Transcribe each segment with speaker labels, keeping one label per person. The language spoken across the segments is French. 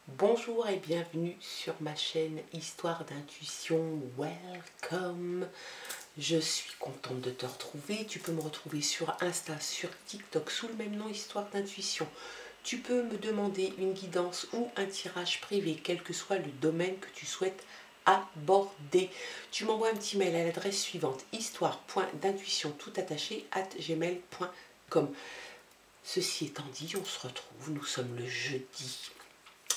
Speaker 1: Bonjour et bienvenue sur ma chaîne Histoire d'intuition, welcome. Je suis contente de te retrouver. Tu peux me retrouver sur Insta, sur TikTok sous le même nom, Histoire d'intuition. Tu peux me demander une guidance ou un tirage privé, quel que soit le domaine que tu souhaites aborder. Tu m'envoies un petit mail à l'adresse suivante, histoire.d'intuition tout attaché @gmail.com. Ceci étant dit, on se retrouve, nous sommes le jeudi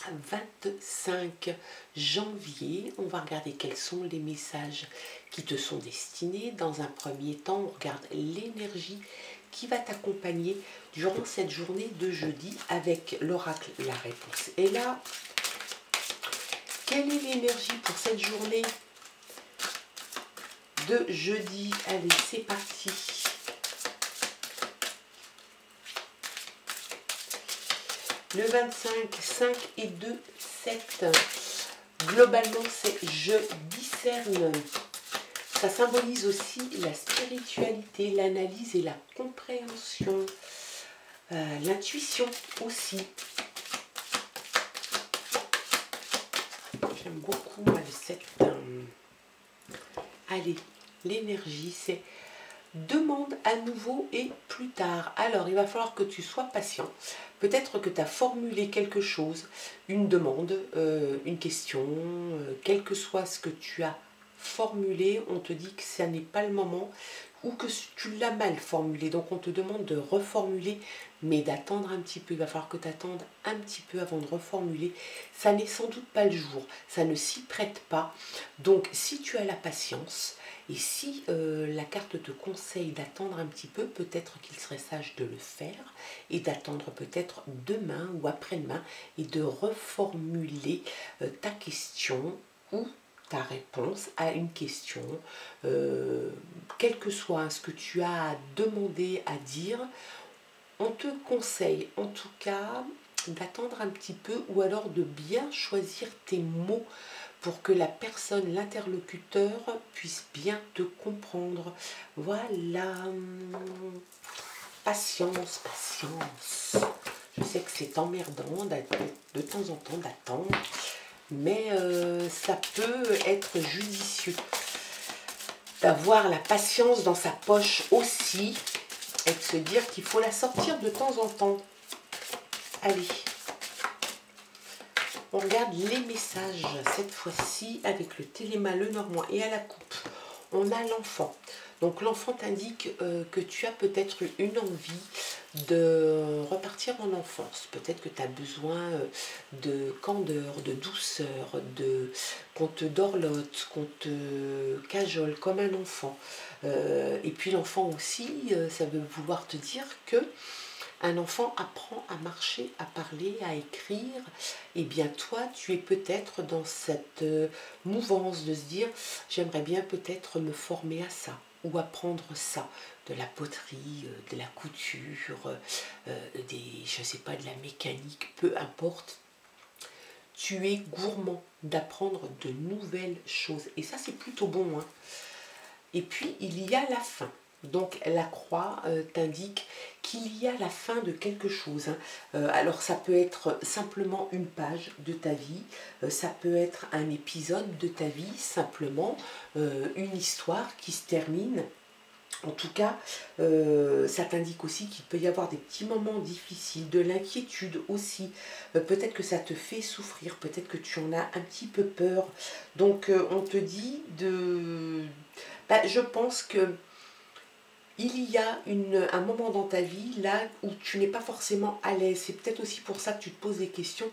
Speaker 1: 25 janvier. On va regarder quels sont les messages qui te sont destinés. Dans un premier temps, on regarde l'énergie qui va t'accompagner durant cette journée de jeudi avec l'oracle La Réponse. Et là, quelle est l'énergie pour cette journée de jeudi? Allez, c'est parti. Le 25, 5 et 2, 7. Globalement, c'est je discerne. Ça symbolise aussi la spiritualité, l'analyse et la compréhension. L'intuition aussi. J'aime beaucoup moi, le 7. Allez, l'énergie, c'est demande à nouveau et plus tard. Alors, il va falloir que tu sois patient. Peut-être que tu as formulé quelque chose, une demande, une question, quel que soit ce que tu as formulé, on te dit que ça n'est pas le moment ou que tu l'as mal formulé. Donc, on te demande de reformuler, mais d'attendre un petit peu. Il va falloir que tu attendes un petit peu avant de reformuler. Ça n'est sans doute pas le jour. Ça ne s'y prête pas. Donc, si tu as la patience, et si la carte te conseille d'attendre un petit peu, peut-être qu'il serait sage de le faire et d'attendre peut-être demain ou après-demain et de reformuler ta question ou ta réponse à une question, quel que soit ce que tu as à demander, à dire. On te conseille en tout cas d'attendre un petit peu ou alors de bien choisir tes mots pour que la personne, l'interlocuteur, puisse bien te comprendre. Voilà. Patience, patience. Je sais que c'est emmerdant de temps en temps d'attendre, mais ça peut être judicieux d'avoir la patience dans sa poche aussi et de se dire qu'il faut la sortir de temps en temps. Allez. On regarde les messages, cette fois-ci avec le téléma, le normand et à la coupe. On a l'enfant. Donc l'enfant t'indique que tu as peut-être une envie de repartir en enfance. Peut-être que tu as besoin de candeur, de douceur, qu'on te dorlote, qu'on te cajole comme un enfant. Et puis l'enfant aussi, ça veut vouloir te dire que un enfant apprend à marcher, à parler, à écrire. Et bien toi, tu es peut-être dans cette mouvance de se dire « j'aimerais bien peut-être me former à ça » ou apprendre ça, de la poterie, de la couture, je sais pas, de la mécanique, peu importe. Tu es gourmand d'apprendre de nouvelles choses. Et ça, c'est plutôt bon, hein. Et puis, il y a la fin. Donc la croix t'indique qu'il y a la fin de quelque chose. Alors ça peut être simplement une page de ta vie, ça peut être un épisode de ta vie, simplement une histoire qui se termine. En tout cas, ça t'indique aussi qu'il peut y avoir des petits moments difficiles, de l'inquiétude aussi. Peut-être que ça te fait souffrir, peut-être que tu en as un petit peu peur. Donc on te dit de... je pense que il y a un moment dans ta vie là où tu n'es pas forcément à l'aise. C'est peut-être aussi pour ça que tu te poses des questions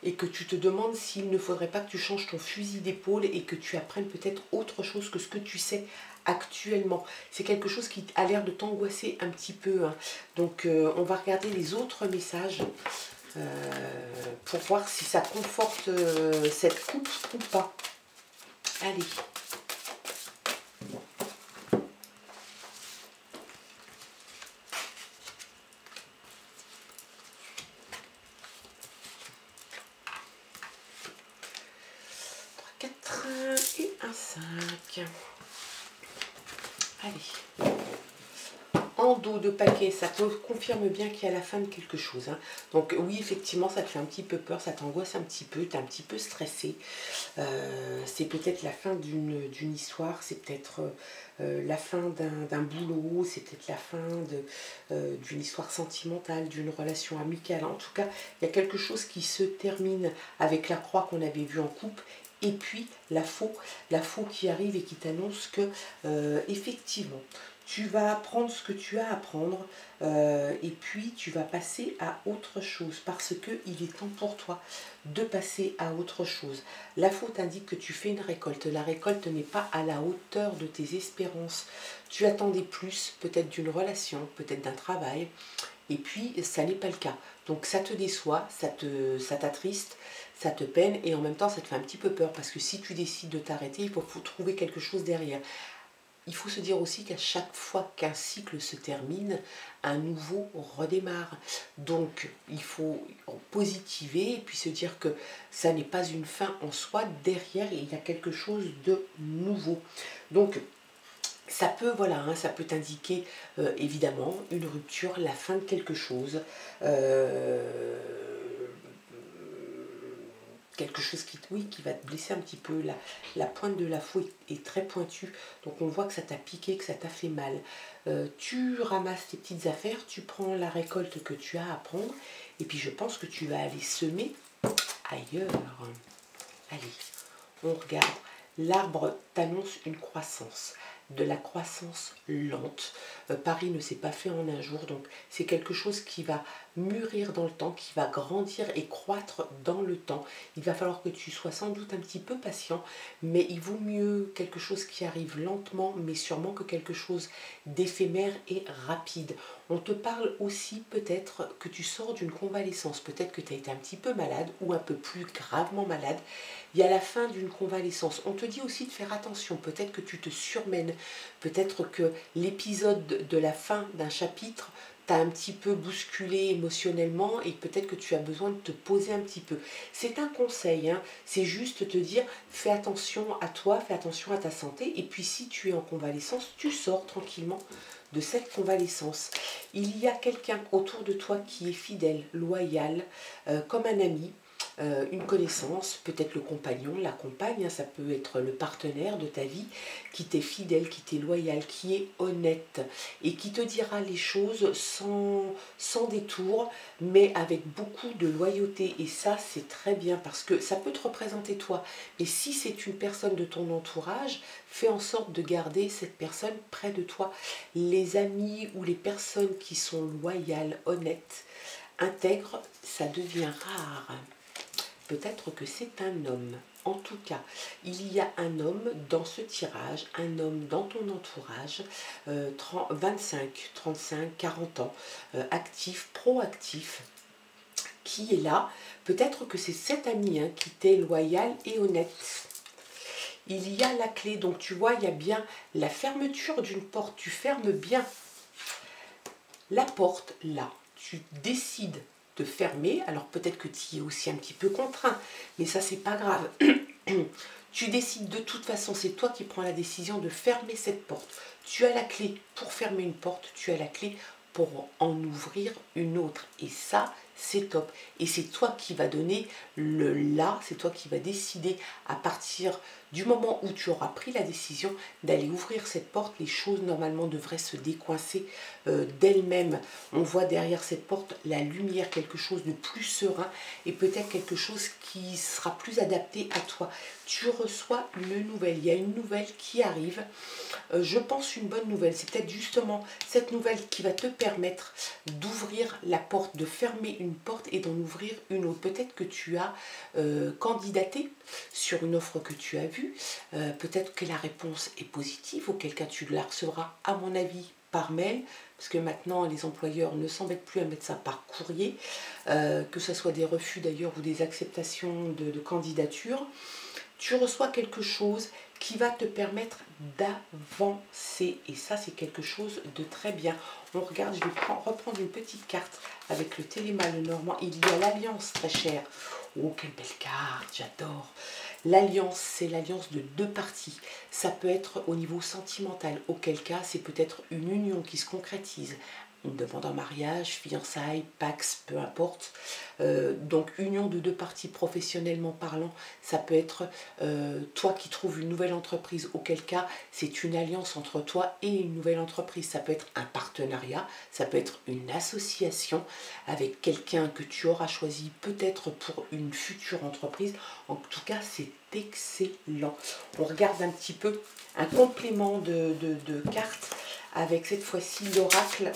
Speaker 1: et que tu te demandes s'il ne faudrait pas que tu changes ton fusil d'épaule et que tu apprennes peut-être autre chose que ce que tu sais actuellement. C'est quelque chose qui a l'air de t'angoisser un petit peu, hein. Donc on va regarder les autres messages pour voir si ça conforte cette coupe ou pas. Allez. Et un 5. Allez. en dos de paquet, ça te confirme bien qu'il y a la fin de quelque chose. Hein. Donc oui, effectivement, ça te fait un petit peu peur, ça t'angoisse un petit peu, tu es un petit peu stressé. C'est peut-être la fin d'une histoire, c'est peut-être la fin d'un boulot, c'est peut-être la fin d'une histoire sentimentale, d'une relation amicale. En tout cas, il y a quelque chose qui se termine avec la croix qu'on avait vue en coupe. Et puis la faux qui arrive et qui t'annonce que effectivement, tu vas apprendre ce que tu as à apprendre et puis tu vas passer à autre chose parce qu'il est temps pour toi de passer à autre chose. La faux t'indique que tu fais une récolte. La récolte n'est pas à la hauteur de tes espérances. Tu attendais plus, peut-être d'une relation, peut-être d'un travail, et puis ça n'est pas le cas. Donc ça te déçoit, ça t'attriste, ça te peine et en même temps ça te fait un petit peu peur parce que si tu décides de t'arrêter, il faut trouver quelque chose derrière. Il faut se dire aussi qu'à chaque fois qu'un cycle se termine, un nouveau redémarre. Donc il faut positiver et puis se dire que ça n'est pas une fin en soi, derrière il y a quelque chose de nouveau. Donc ça peut, voilà, hein, ça peut indiquer évidemment une rupture, la fin de quelque chose, quelque chose qui, oui, qui va te blesser un petit peu. La pointe de la faux est très pointue, donc on voit que ça t'a piqué, que ça t'a fait mal. Tu ramasses tes petites affaires, tu prends la récolte que tu as à prendre, et puis je pense que tu vas aller semer ailleurs. Allez, on regarde. L'arbre t'annonce une croissance, de la croissance lente. Paris ne s'est pas fait en un jour, donc c'est quelque chose qui va mûrir dans le temps, qui va grandir et croître dans le temps. Il va falloir que tu sois sans doute un petit peu patient, mais il vaut mieux quelque chose qui arrive lentement, mais sûrement que quelque chose d'éphémère et rapide. On te parle aussi peut-être que tu sors d'une convalescence, peut-être que tu as été un petit peu malade ou un peu plus gravement malade. Il y a la fin d'une convalescence. On te dit aussi de faire attention, peut-être que tu te surmènes, peut-être que l'épisode de la fin d'un chapitre t'a un petit peu bousculé émotionnellement et peut-être que tu as besoin de te poser un petit peu. C'est un conseil, hein, c'est juste te dire fais attention à toi, fais attention à ta santé et puis si tu es en convalescence, tu sors tranquillement de cette convalescence. Il y a quelqu'un autour de toi qui est fidèle, loyal, comme un ami, une connaissance, peut-être le compagnon, la compagne, hein, ça peut être le partenaire de ta vie, qui t'est fidèle, qui t'est loyal, qui est honnête et qui te dira les choses sans détour, mais avec beaucoup de loyauté. Et ça, c'est très bien parce que ça peut te représenter toi. Mais si c'est une personne de ton entourage, fais en sorte de garder cette personne près de toi. Les amis ou les personnes qui sont loyales, honnêtes, intègres, ça devient rare. Peut-être que c'est un homme. En tout cas, il y a un homme dans ce tirage, un homme dans ton entourage, 25, 35, 40 ans, actif, proactif, qui est là. Peut-être que c'est cet ami hein, qui t'est loyal et honnête. Il y a la clé, donc tu vois, il y a bien la fermeture d'une porte. Tu fermes bien la porte là. Tu décides de fermer, alors peut-être que tu y es aussi un petit peu contraint, mais ça c'est pas grave. Tu décides de toute façon, c'est toi qui prends la décision de fermer cette porte. Tu as la clé pour fermer une porte, tu as la clé pour en ouvrir une autre. Et ça, c'est top. Et c'est toi qui vas donner le là, c'est toi qui vas décider à partir du moment où tu auras pris la décision d'aller ouvrir cette porte. Les choses normalement devraient se décoincer d'elles-mêmes. On voit derrière cette porte la lumière, quelque chose de plus serein et peut-être quelque chose qui sera plus adapté à toi. Tu reçois une nouvelle, il y a une nouvelle qui arrive, je pense une bonne nouvelle, c'est peut-être justement cette nouvelle qui va te permettre d'ouvrir la porte, de fermer une porte et d'en ouvrir une autre. Peut-être que tu as candidaté sur une offre que tu as vue, peut-être que la réponse est positive, auquel cas tu la recevras à mon avis par mail, parce que maintenant les employeurs ne s'embêtent plus à mettre ça par courrier, que ce soit des refus d'ailleurs ou des acceptations de candidature. Tu reçois quelque chose qui va te permettre d'avancer. Et ça, c'est quelque chose de très bien. On regarde, je vais reprendre une petite carte avec le Téléma Lenormand. Il y a l'Alliance, très chère. Oh, quelle belle carte, j'adore. L'alliance, c'est l'alliance de deux parties. Ça peut être au niveau sentimental, auquel cas c'est peut-être une union qui se concrétise. Une demande en mariage, fiançailles, pax, peu importe. Donc union de deux parties professionnellement parlant, ça peut être toi qui trouves une nouvelle entreprise, auquel cas c'est une alliance entre toi et une nouvelle entreprise. Ça peut être un partenariat, ça peut être une association avec quelqu'un que tu auras choisi peut-être pour une future entreprise. En tout cas, c'est excellent. On regarde un petit peu un complément de cartes avec cette fois-ci l'oracle.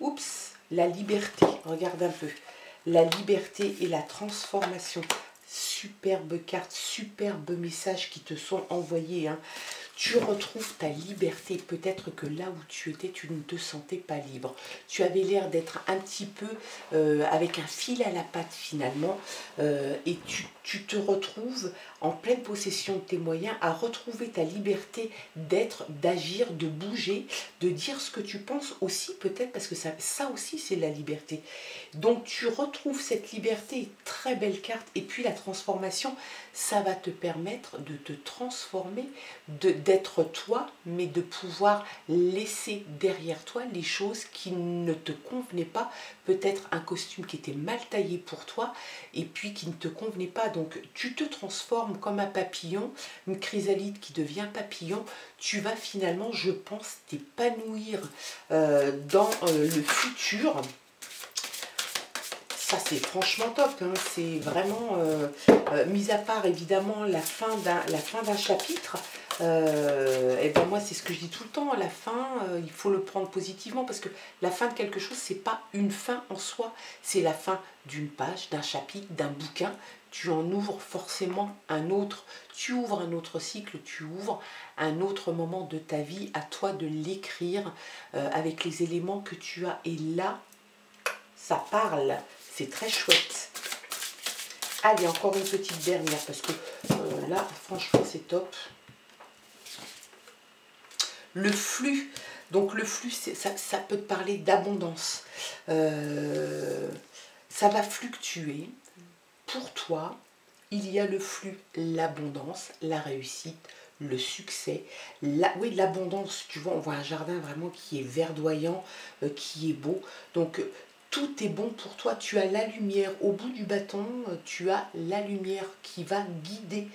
Speaker 1: Oups, la liberté, regarde un peu. La liberté et la transformation. Superbe carte, superbe message qui te sont envoyés. Hein. Tu retrouves ta liberté. Peut-être que là où tu étais, tu ne te sentais pas libre. Tu avais l'air d'être un petit peu avec un fil à la patte finalement. Et tu te retrouves en pleine possession de tes moyens à retrouver ta liberté d'être, d'agir, de bouger, de dire ce que tu penses aussi peut-être parce que ça aussi c'est la liberté. Donc tu retrouves cette liberté, très belle carte. Et puis la transformation, ça va te permettre de te transformer, d'être toi, mais de pouvoir laisser derrière toi les choses qui ne te convenaient pas. Peut-être un costume qui était mal taillé pour toi et puis qui ne te convenait pas. Donc tu te transformes comme un papillon, une chrysalide qui devient papillon. Tu vas finalement, je pense, t'épanouir dans le futur. Ça c'est franchement top, hein. C'est vraiment, mis à part évidemment la fin d'un chapitre, et ben moi c'est ce que je dis tout le temps, la fin, il faut le prendre positivement parce que la fin de quelque chose c'est pas une fin en soi, c'est la fin d'une page, d'un chapitre, d'un bouquin. Tu en ouvres forcément un autre, tu ouvres un autre cycle, tu ouvres un autre moment de ta vie, à toi de l'écrire avec les éléments que tu as. Et là, ça parle. C'est très chouette. Allez, encore une petite dernière parce que là, franchement, c'est top. Le flux. Donc, le flux, ça peut te parler d'abondance. Ça va fluctuer. Pour toi, il y a le flux, l'abondance, la réussite, le succès. Oui, l'abondance, tu vois, on voit un jardin vraiment qui est verdoyant, qui est beau. Donc, tout est bon pour toi, tu as la lumière au bout du bâton, tu as la lumière qui va guider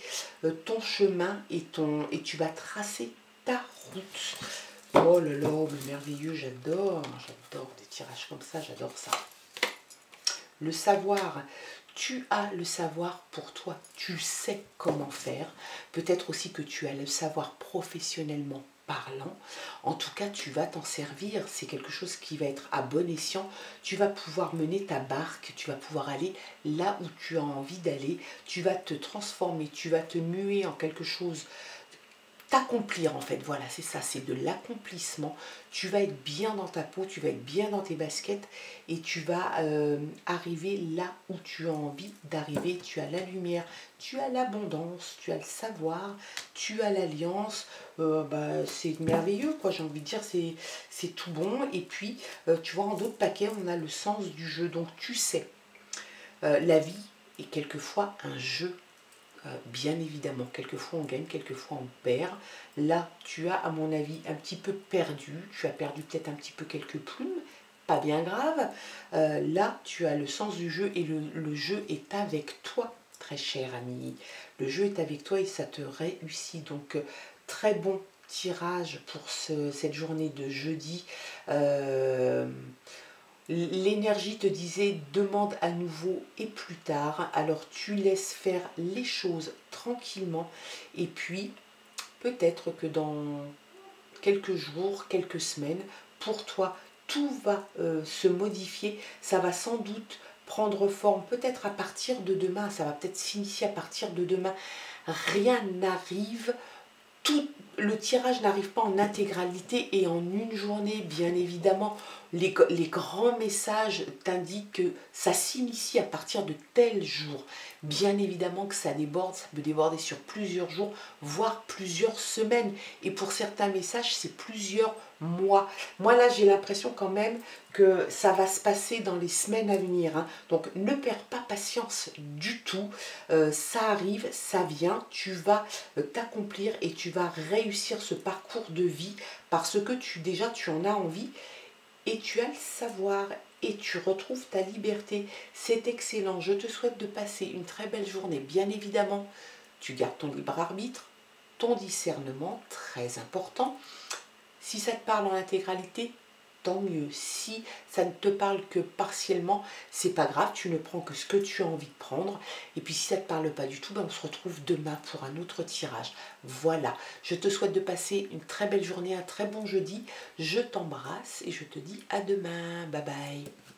Speaker 1: ton chemin et tu vas tracer ta route. Oh là là, mais merveilleux, j'adore des tirages comme ça, j'adore ça. Le savoir, tu as le savoir pour toi, tu sais comment faire. Peut-être aussi que tu as le savoir professionnellement parlant. En tout cas, tu vas t'en servir. C'est quelque chose qui va être à bon escient. Tu vas pouvoir mener ta barque, tu vas pouvoir aller là où tu as envie d'aller. Tu vas te transformer, tu vas te muer en quelque chose, t'accomplir en fait, voilà, c'est ça, c'est de l'accomplissement. Tu vas être bien dans ta peau, tu vas être bien dans tes baskets et tu vas arriver là où tu as envie d'arriver. Tu as la lumière, tu as l'abondance, tu as le savoir, tu as l'alliance. C'est merveilleux, quoi, j'ai envie de dire, c'est tout bon. Et puis, tu vois, en d'autres paquets, on a le sens du jeu. Donc, tu sais, la vie est quelquefois un jeu. Bien évidemment, quelquefois on gagne, quelquefois on perd. Là, tu as, à mon avis, un petit peu perdu. Tu as perdu peut-être un petit peu quelques plumes, pas bien grave. Là, tu as le sens du jeu et le jeu est avec toi, très cher ami. Le jeu est avec toi et ça te réussit. Donc, très bon tirage pour cette journée de jeudi. L'énergie te disait demande à nouveau et plus tard, alors tu laisses faire les choses tranquillement et puis peut-être que dans quelques jours, quelques semaines, pour toi tout va se modifier, ça va sans doute prendre forme peut-être à partir de demain, ça va peut-être s'initier à partir de demain, rien n'arrive. Tout le tirage n'arrive pas en intégralité et en une journée, bien évidemment. Les grands messages t'indiquent que ça s'initie à partir de tel jour. Bien évidemment que ça déborde, ça peut déborder sur plusieurs jours, voire plusieurs semaines. Et pour certains messages, c'est plusieurs mois. Moi là j'ai l'impression quand même que ça va se passer dans les semaines à venir, hein. Donc ne perds pas patience du tout, ça arrive, ça vient, tu vas t'accomplir et tu vas réussir ce parcours de vie parce que déjà tu en as envie et tu as le savoir et tu retrouves ta liberté. C'est excellent, je te souhaite de passer une très belle journée. Bien évidemment, tu gardes ton libre arbitre, ton discernement, très important. Si ça te parle en intégralité, tant mieux. Si ça ne te parle que partiellement, c'est pas grave, tu ne prends que ce que tu as envie de prendre. Et puis si ça ne te parle pas du tout, ben on se retrouve demain pour un autre tirage. Voilà, je te souhaite de passer une très belle journée, un très bon jeudi. Je t'embrasse et je te dis à demain. Bye bye.